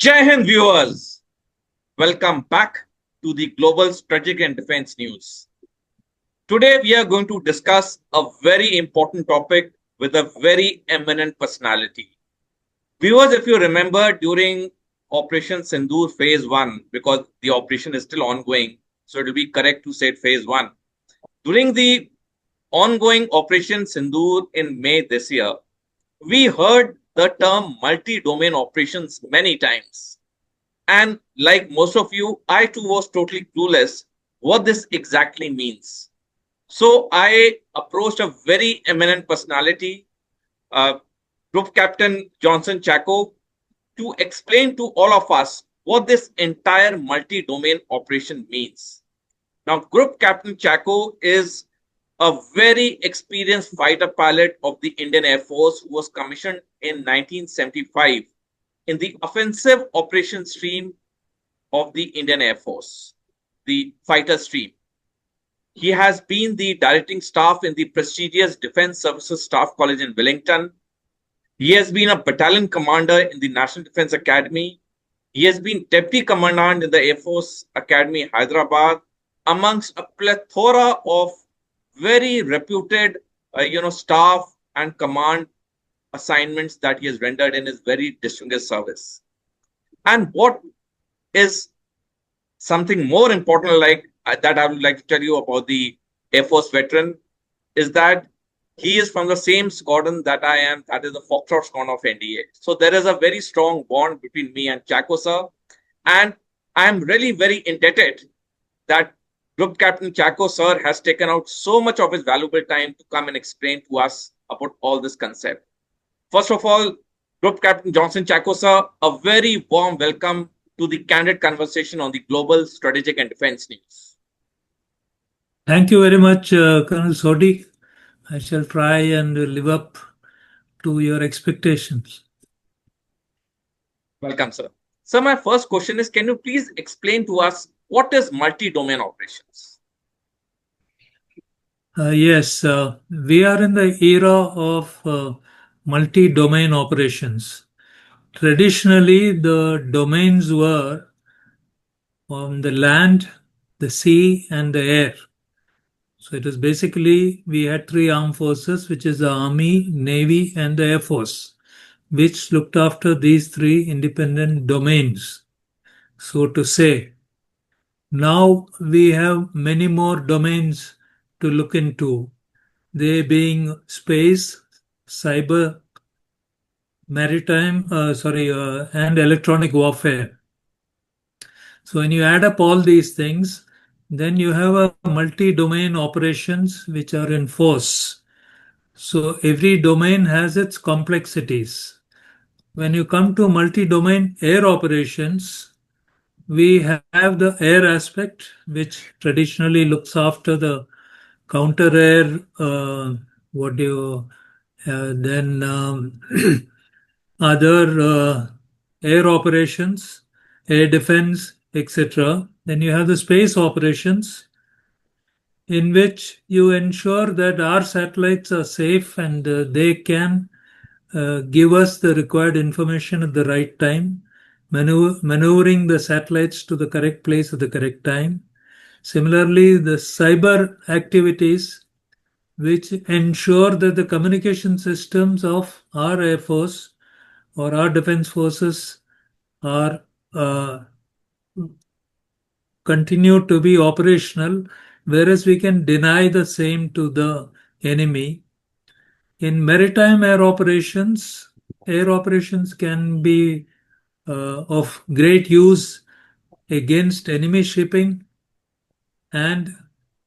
Jai Hind viewers, welcome back to the Global Strategic and Defense News. Today we are going to discuss a very important topic with a very eminent personality. Viewers, if you remember during Operation Sindoor Phase 1, because the operation is still ongoing, so it will be correct to say Phase 1. During the ongoing Operation Sindoor in May this year, we heard the term multi-domain operations many times. And like most of you, I too was totally clueless what this exactly means. So I approached a very eminent personality, Group Captain Johnson Chacko, to explain to all of us what this entire multi-domain operation means. Now, Group Captain Chacko is a very experienced fighter pilot of the Indian Air Force who was commissioned in 1975 in the offensive operations stream of the Indian Air Force, the fighter stream. He has been the directing staff in the prestigious Defense Services Staff College in Wellington. He has been a battalion commander in the National Defense Academy. He has been deputy commandant in the Air Force Academy, Hyderabad, amongst a plethora of very reputed, staff and command assignments that he has rendered in his very distinguished service. And what is something more important that I would like to tell you about the Air Force veteran is that he is from the same squadron that I am, that is the Foxtrot Squadron of NDA. So there is a very strong bond between me and Chacko sir. And I am really very indebted that Group Captain Chacko sir has taken out so much of his valuable time to come and explain to us about all this concept. First of all, Group Captain Johnson Chacko sir, a very warm welcome to the Candid Conversation on the Global Strategic and Defense News. Thank you very much, Colonel Sodi. I shall try and live up to your expectations. Welcome, sir. So my first question is, can you please explain to us what is multi-domain operations? Yes, we are in the era of multi-domain operations. Traditionally, the domains were on the land, the sea, and the air. So it was basically, we had three armed forces, which is the Army, Navy, and the Air Force, which looked after these three independent domains, so to say. Now we have many more domains to look into, they being space, cyber, maritime, and electronic warfare. So when you add up all these things, then you have a multi-domain operations which are in force. So every domain has its complexities. When you come to multi-domain air operations, we have the air aspect, which traditionally looks after the counter air, then other air operations, air defense, etc. Then you have the space operations, in which you ensure that our satellites are safe and they can give us the required information at the right time, maneuvering the satellites to the correct place at the correct time. Similarly, the cyber activities, which ensure that the communication systems of our Air Force or our defense forces are continue to be operational, whereas we can deny the same to the enemy. In maritime air operations can be of great use against enemy shipping and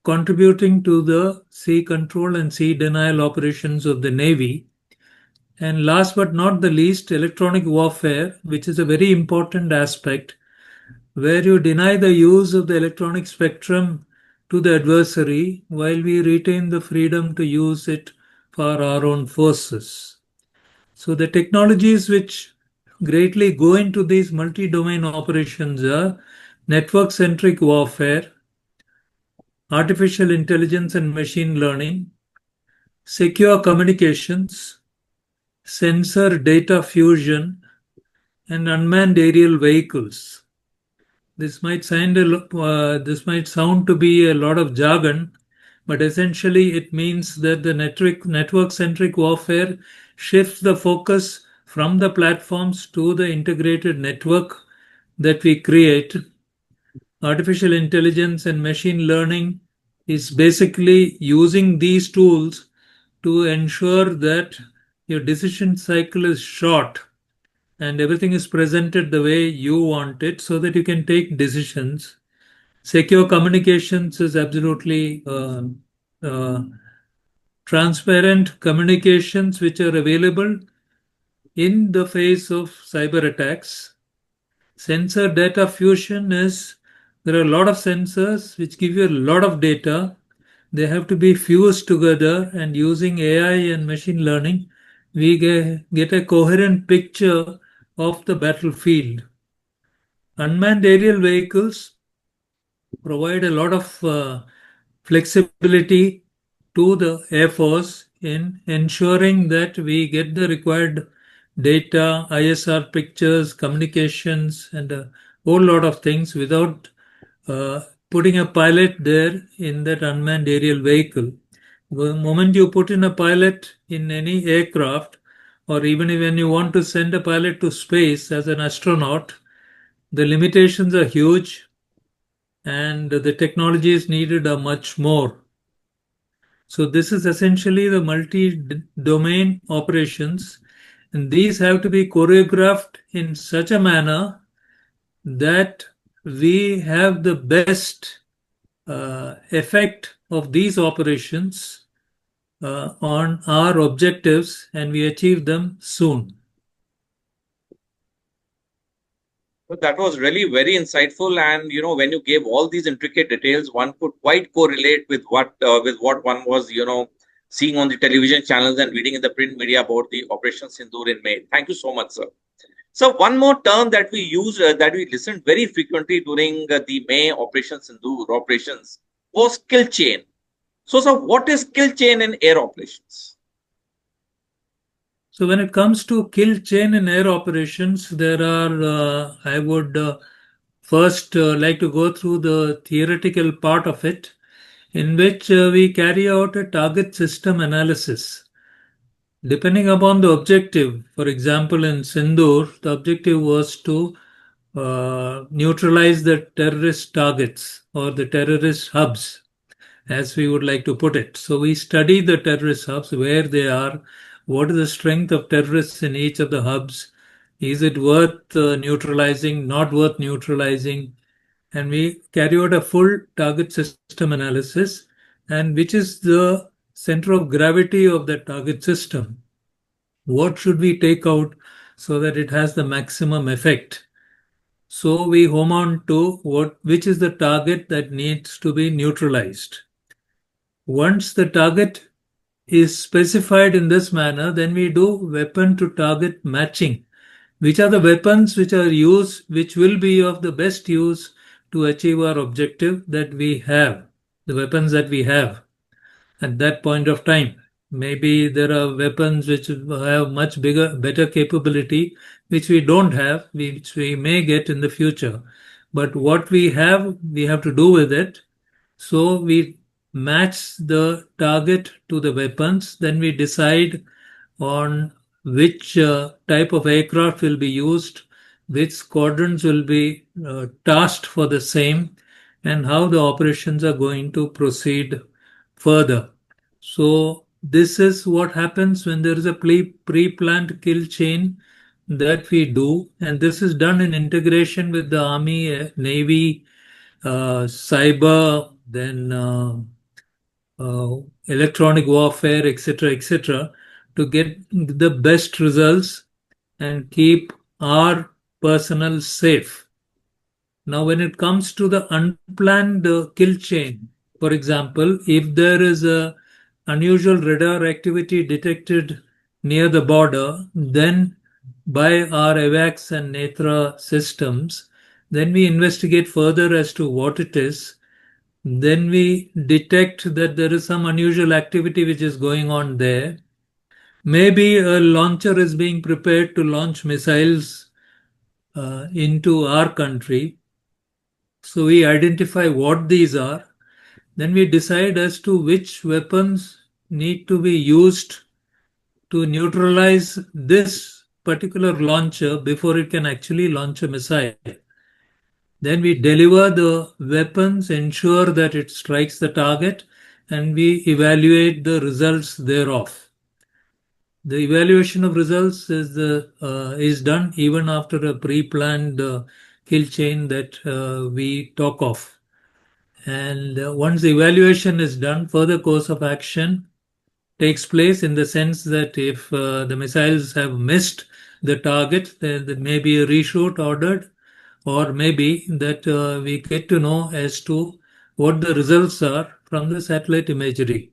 contributing to the sea control and sea denial operations of the Navy. And last but not the least, electronic warfare, which is a very important aspect, where you deny the use of the electronic spectrum to the adversary while we retain the freedom to use it for our own forces. So the technologies which greatly go into these multi-domain operations are network-centric warfare, artificial intelligence and machine learning, secure communications, sensor data fusion, and unmanned aerial vehicles. This might sound to be a lot of jargon, but essentially it means that the network-centric warfare shifts the focus from the platforms to the integrated network that we create. Artificial intelligence and machine learning is basically using these tools to ensure that your decision cycle is short and everything is presented the way you want it so that you can take decisions. Secure communications is absolutely uh, transparent communications which are available in the face of cyber attacks. Sensor data fusion is there are a lot of sensors which give you a lot of data. They have to be fused together, and using AI and machine learning, we get a coherent picture of the battlefield. Unmanned aerial vehicles provide a lot of flexibility to the Air Force in ensuring that we get the required data, ISR pictures, communications, and a whole lot of things without uh, putting a pilot there in that unmanned aerial vehicle. The moment you put in a pilot in any aircraft, or even when you want to send a pilot to space as an astronaut, the limitations are huge and the technologies needed are much more. So this is essentially the multi-domain operations, and these have to be choreographed in such a manner that we have the best effect of these operations on our objectives and we achieve them soon. So that was really very insightful, and when you gave all these intricate details, one could quite correlate with what one was seeing on the television channels and reading in the print media about the Operation Sindoor in May. Thank you so much, sir. So one more term that we use that we listened very frequently during the May Operation Sindoor operations was kill chain. So, sir, what is kill chain in air operations? So when it comes to kill chain in air operations, there are, I would first like to go through the theoretical part of it, in which we carry out a target system analysis. Depending upon the objective, for example, in Sindoor, the objective was to neutralize the terrorist targets or the terrorist hubs, as we would like to put it. So we study the terrorist hubs, where they are, what is the strength of terrorists in each of the hubs, is it worth neutralizing, not worth neutralizing, and we carry out a full target system analysis and which is the center of gravity of the target system. What should we take out so that it has the maximum effect? So we home on to which is the target that needs to be neutralized. Once the target is specified in this manner, then we do weapon to target matching. Which are the weapons which are used, which will be of the best use to achieve our objective that we have, the weapons that we have at that point of time. Maybe there are weapons which have much better capability, which we don't have, which we may get in the future. But what we have to do with it. So we match the target to the weapons, then we decide on which type of aircraft will be used, which squadrons will be tasked for the same, and how the operations are going to proceed further. So this is what happens when there is a pre-planned kill chain that we do, and this is done in integration with the Army, Navy, cyber, then electronic warfare, etc., to get the best results and keep our personnel safe. Now, when it comes to the unplanned kill chain, for example, if there is a unusual radar activity detected near the border, then by our AVAX and Netra systems, then we investigate further as to what it is. Then we detect that there is some unusual activity which is going on there. Maybe a launcher is being prepared to launch missiles into our country. So we identify what these are. Then we decide as to which weapons need to be used to neutralize this particular launcher before it can actually launch a missile. Then we deliver the weapons, ensure that it strikes the target, and we evaluate the results thereof. The evaluation of results is done even after a pre-planned kill chain that we talk of. And once the evaluation is done, further course of action takes place in the sense that if the missiles have missed the target, there may be a reshoot ordered, or maybe that we get to know as to what the results are from the satellite imagery.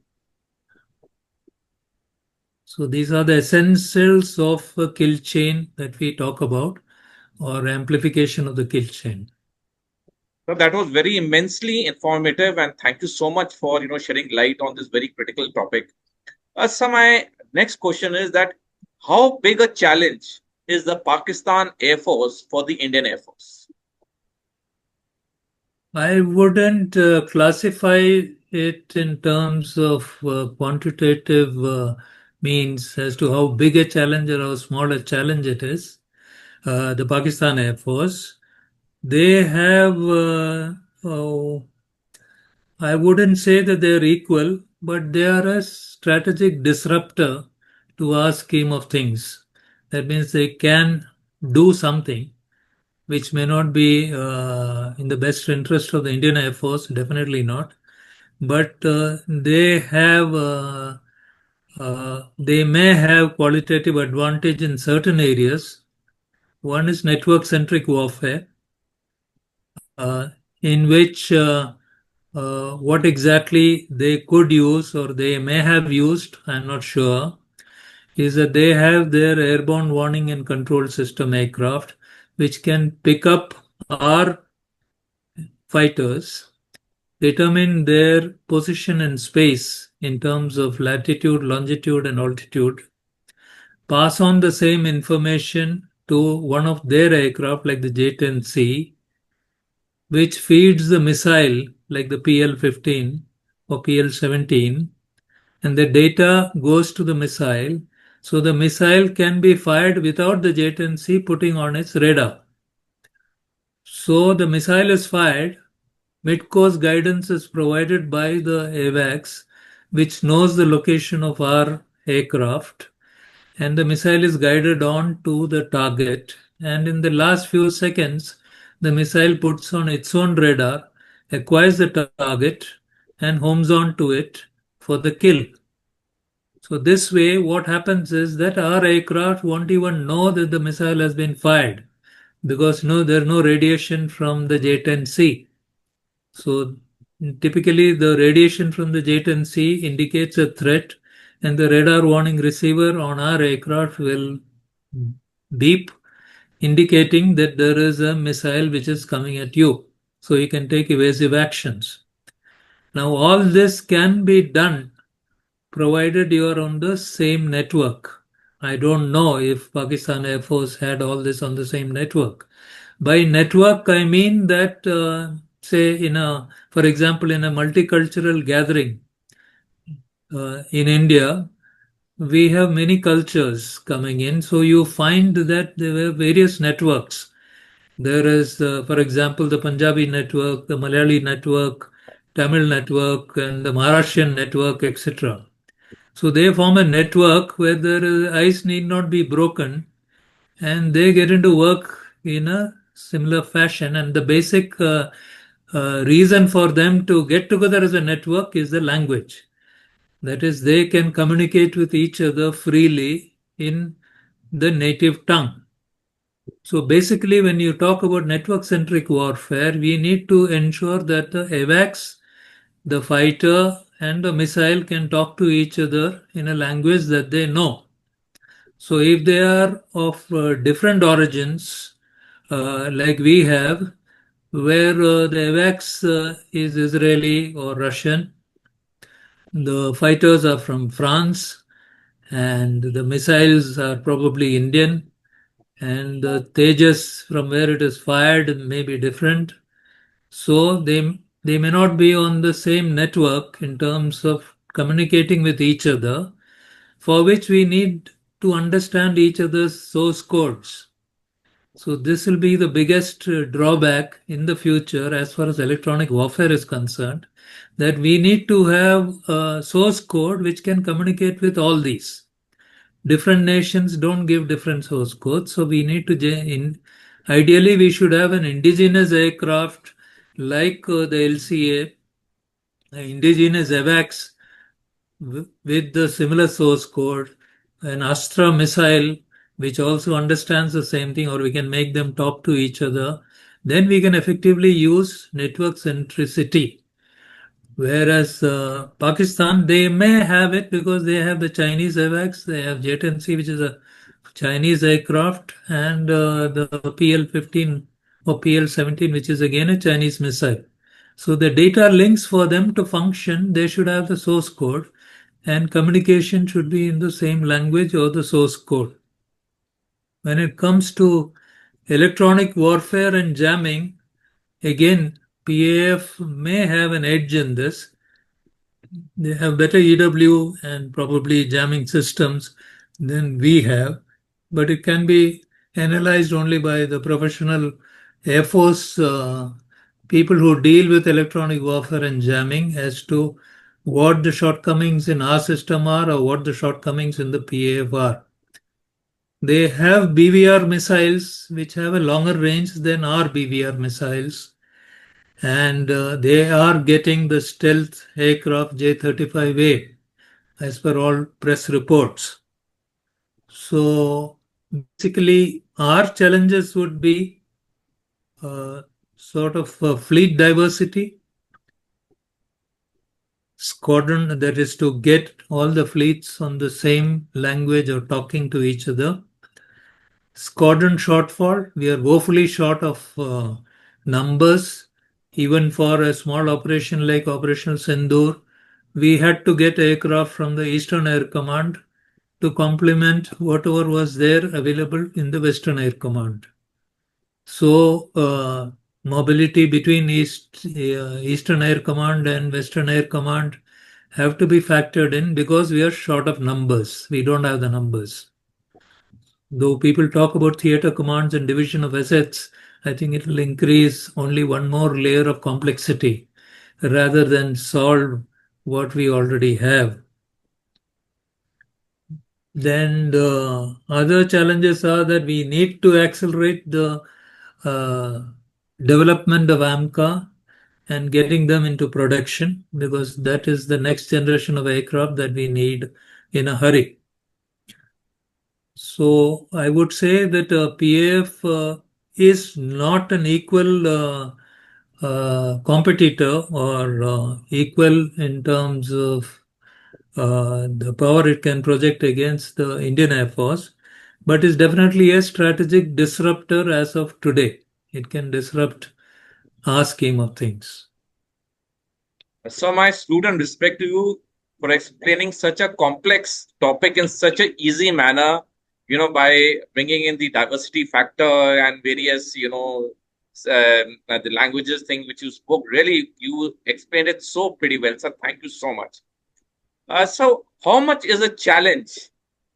So these are the essentials of a kill chain that we talk about, or amplification of the kill chain. So that was very immensely informative, and thank you so much for shedding light on this very critical topic. So my next question is that how big a challenge is the Pakistan Air Force for the Indian Air Force? I wouldn't classify it in terms of quantitative means as to how big a challenge or how small a challenge it is. The Pakistan Air Force, they have, I wouldn't say that they're equal, but they are a strategic disruptor to our scheme of things. That means they can do something which may not be in the best interest of the Indian Air Force, definitely not. But they may have qualitative advantage in certain areas. One is network centric warfare, uh, in which what exactly they could use or they may have used, I'm not sure, is that they have their airborne warning and control system aircraft, which can pick up our fighters, determine their position in space in terms of latitude, longitude, and altitude, pass on the same information to one of their aircraft like the J-10C, which feeds the missile like the PL-15 or PL-17, and the data goes to the missile. So the missile can be fired without the J-10C putting on its radar. So the missile is fired. Mid-course guidance is provided by the AWACS, which knows the location of our aircraft, and the missile is guided on to the target. And in the last few seconds, the missile puts on its own radar, acquires the target, and homes on to it for the kill. So this way, what happens is that our aircraft won't even know that the missile has been fired because there's no radiation from the J-10C. So typically, the radiation from the J-10C indicates a threat, and the radar warning receiver on our aircraft will beep, indicating that there is a missile which is coming at you. So you can take evasive actions. Now, all this can be done provided you are on the same network. I don't know if Pakistan Air Force had all this on the same network. By network, I mean that, say, for example, in a multicultural gathering in India, we have many cultures coming in. So you find that there were various networks. There is, for example, the Punjabi network, the Malayali network, Tamil network, and the Maharashtrian network, etc. So they form a network where the ice need not be broken, and they get into work in a similar fashion. And the basic reason for them to get together as a network is the language. That is, they can communicate with each other freely in the native tongue. So basically, when you talk about network centric warfare, we need to ensure that the AWACS, the fighter, and the missile can talk to each other in a language that they know. So if they are of different origins, like we have, where the AWACS is Israeli or Russian, the fighters are from France, and the missiles are probably Indian, and the Tejas from where it is fired may be different. So they may not be on the same network in terms of communicating with each other, for which we need to understand each other's source codes. So this will be the biggest drawback in the future as far as electronic warfare is concerned, that we need to have a source code which can communicate with all these. Different nations don't give different source codes, so we need to ideally we should have an indigenous aircraft like the LCA, indigenous AVAX with the similar source code, an Astra missile which also understands the same thing, or we can make them talk to each other. Then we can effectively use network centricity. Whereas Pakistan, they may have it because they have the Chinese AVAX, they have Jet&C, which is a Chinese aircraft, and the PL-15 or PL-17, which is again a Chinese missile. So the data links for them to function, they should have the source code, and communication should be in the same language or the source code. When it comes to electronic warfare and jamming, again, PAF may have an edge in this. They have better EW and probably jamming systems than we have, but it can be analyzed only by the professional Air Force people who deal with electronic warfare and jamming as to what the shortcomings in our system are or what the shortcomings in the PAF are. They have BVR missiles which have a longer range than our BVR missiles, and they are getting the stealth aircraft J-35A as per all press reports. So basically, our challenges would be sort of fleet diversity, squadron, that is to get all the fleets on the same language or talking to each other. Squadron shortfall, we are woefully short of numbers. Even for a small operation like Operational Sindoor, we had to get aircraft from the Eastern Air Command to complement whatever was there available in the Western Air Command. So, mobility between Eastern Air Command and Western Air Command have to be factored in because we are short of numbers. We don't have the numbers. Though people talk about theater commands and division of assets, I think it will increase only one more layer of complexity rather than solve what we already have. Then the other challenges are that we need to accelerate the uh, development of AMCA and getting them into production because that is the next generation of aircraft that we need in a hurry. So I would say that PAF is not an equal competitor or equal in terms of the power it can project against the Indian Air Force, but is definitely a strategic disruptor as of today. It can disrupt our scheme of things. So my student, respect to you for explaining such a complex topic in such a easy manner, by bringing in the diversity factor and various, the languages thing which you spoke. Really, you explained it so pretty well. So thank you so much. So how much is a challenge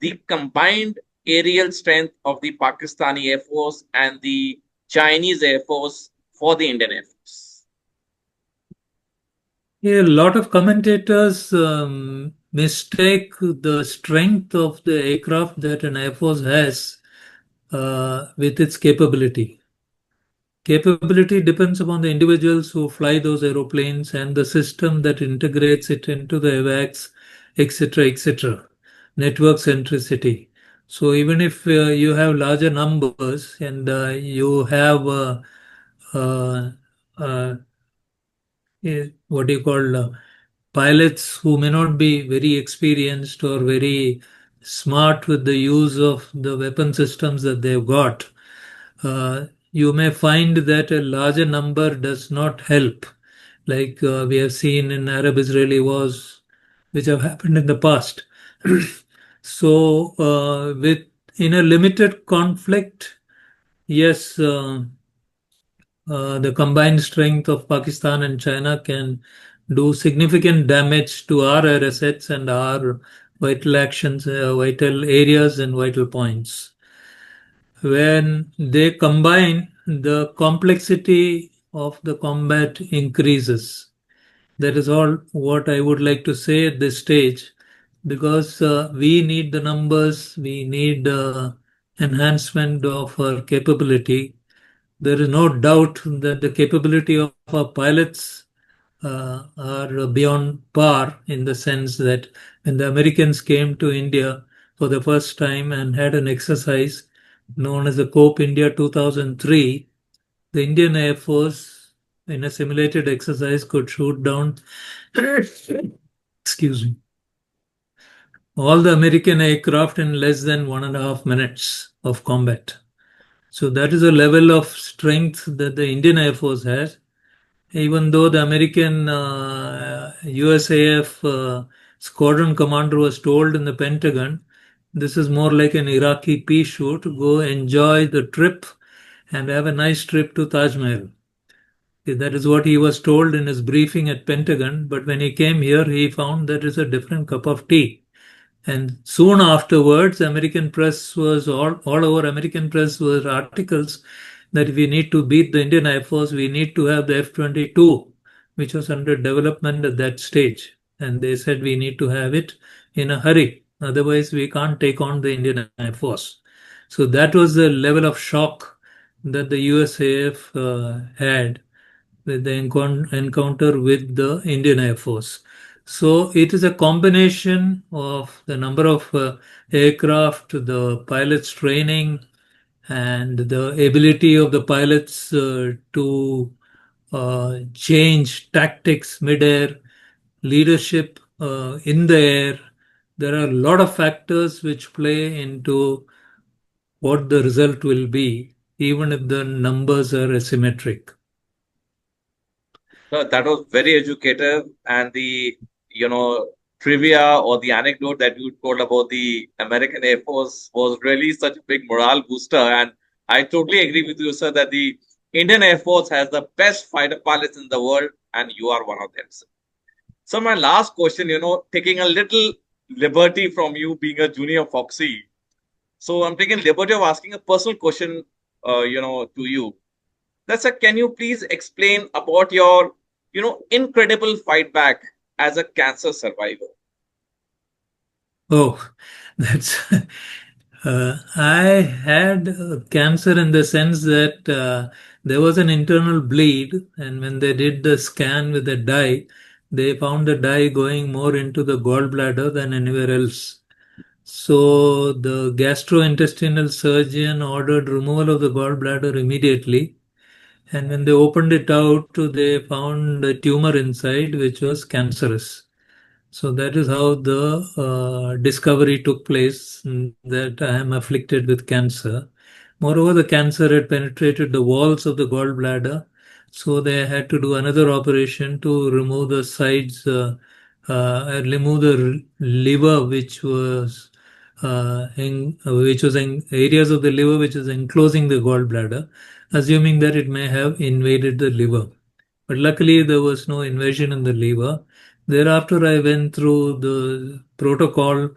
the combined aerial strength of the Pakistani Air Force and the Chinese Air Force for the Indian Air Force? Yeah, a lot of commentators mistake the strength of the aircraft that an Air Force has with its capability. Capability depends upon the individuals who fly those aeroplanes and the system that integrates it into the AVAX, etc., etc. Network centricity. So even if you have larger numbers and you have uh, uh, what do you call pilots who may not be very experienced or very smart with the use of the weapon systems that they've got, you may find that a larger number does not help, like we have seen in Arab-Israeli wars, which have happened in the past. So, with in a limited conflict, Yes, the combined strength of Pakistan and China can do significant damage to our air assets and our vital actions, vital areas, and vital points. When they combine, the complexity of the combat increases. That is all what I would like to say at this stage, because we need the numbers, we need enhancement of our capability. There is no doubt that the capability of our pilots are beyond par, in the sense that when the Americans came to India for the first time and had an exercise known as the COPE India 2003, the Indian Air Force, in a simulated exercise, could shoot down, excuse me, all the American aircraft in less than 1.5 minutes of combat. So that is a level of strength that the Indian Air Force has. Even though the American USAF squadron commander was told in the Pentagon, this is more like an Iraqi pea shoot. Go enjoy the trip and have a nice trip to Taj Mahal. That is what he was told in his briefing at Pentagon. But when he came here, he found that it's a different cup of tea. And soon afterwards, American press was all over American press were articles that if we need to beat the Indian Air Force, we need to have the F-22, which was under development at that stage. And they said we need to have it in a hurry. Otherwise, we can't take on the Indian Air Force. So that was the level of shock that the USAF had with the encounter with the Indian Air Force. So it is a combination of the number of aircraft, the pilots' training, and the ability of the pilots to change tactics mid-air, leadership in the air. There are a lot of factors which play into what the result will be, even if the numbers are asymmetric. That was very educative, and the you know trivia or the anecdote that you told about the American Air Force was really such a big morale booster. And I totally agree with you, sir, that the Indian Air Force has the best fighter pilots in the world, and you are one of them, sir. So my last question, taking a little liberty from you being a junior Foxy. So I'm taking liberty of asking a personal question, to you. That's a, can you please explain about your, incredible fight back as a cancer survivor? Oh, that's. I had cancer in the sense that there was an internal bleed, and when they did the scan with the dye, they found the dye going more into the gallbladder than anywhere else. So the gastrointestinal surgeon ordered removal of the gallbladder immediately. And when they opened it out, they found a tumor inside, which was cancerous. So that is how the discovery took place, that I am afflicted with cancer. Moreover, the cancer had penetrated the walls of the gallbladder, so they had to do another operation to remove the sides, remove the liver, which was in areas of the liver which is enclosing the gallbladder, assuming that it may have invaded the liver. But luckily, there was no invasion in the liver. Thereafter, I went through the protocol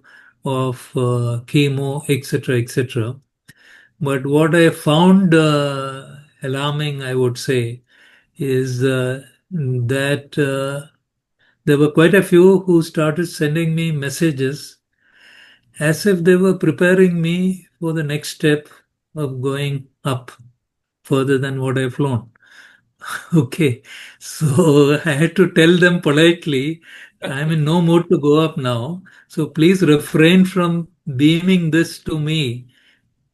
of chemo, etc., etc. But what I found alarming, I would say, is that there were quite a few who started sending me messages as if they were preparing me for the next step of going up further than what I've flown. Okay, so I had to tell them politely, I'm in no mood to go up now. So please refrain from beaming this to me.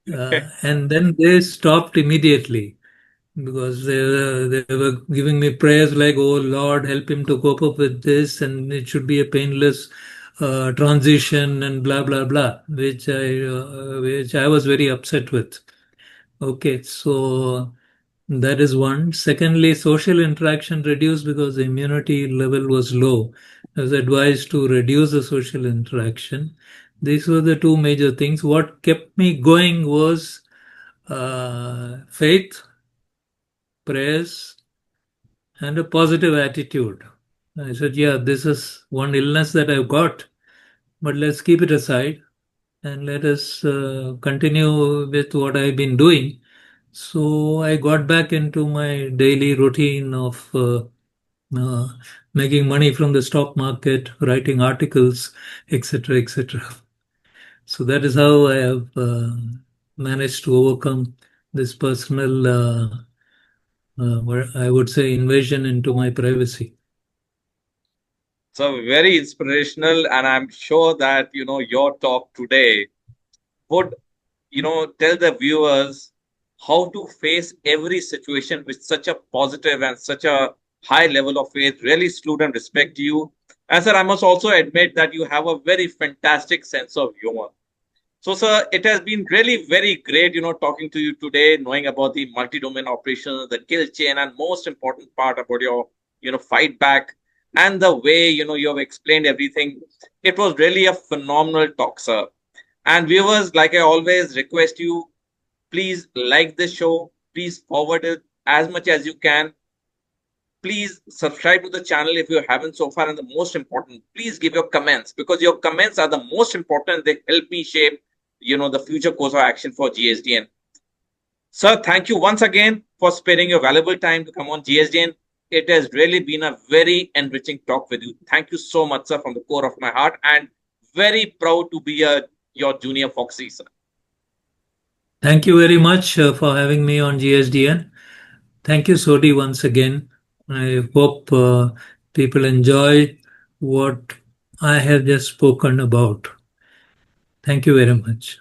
And then they stopped immediately because they were giving me prayers like, oh Lord, help him to cope up with this, and it should be a painless transition, and blah blah blah, which I was very upset with. Okay, so that is one. Secondly, social interaction reduced because the immunity level was low. I was advised to reduce the social interaction. These were the two major things. What kept me going was faith, prayers, and a positive attitude. I said, yeah, this is one illness that I've got, but let's keep it aside and let us continue with what I've been doing. So I got back into my daily routine of uh, making money from the stock market, writing articles, etc., etc. So that is how I have managed to overcome this personal, I would say, invasion into my privacy. So very inspirational, and I'm sure that your talk today would tell the viewers how to face every situation with such a positive and such a high level of faith. Really salute and respect you. And sir, I must also admit that you have a very fantastic sense of humor. So, sir, it has been really very great, talking to you today, knowing about the multi-domain operations, the kill chain, and most important part about your, fight back and the way, you have explained everything. It was really a phenomenal talk, sir. And viewers, like I always request you, please like this show, please forward it as much as you can. Please subscribe to the channel if you haven't so far. And the most important, please give your comments, because your comments are the most important. They help me shape, the future course of action for GSDN. Sir, thank you once again for sparing your valuable time to come on GSDN. It has really been a very enriching talk with you. Thank you so much, sir, from the core of my heart, and very proud to be your junior Foxy, sir. Thank you very much for having me on GSDN. Thank you, Sodi, once again. I hope people enjoy what I have just spoken about. Thank you very much.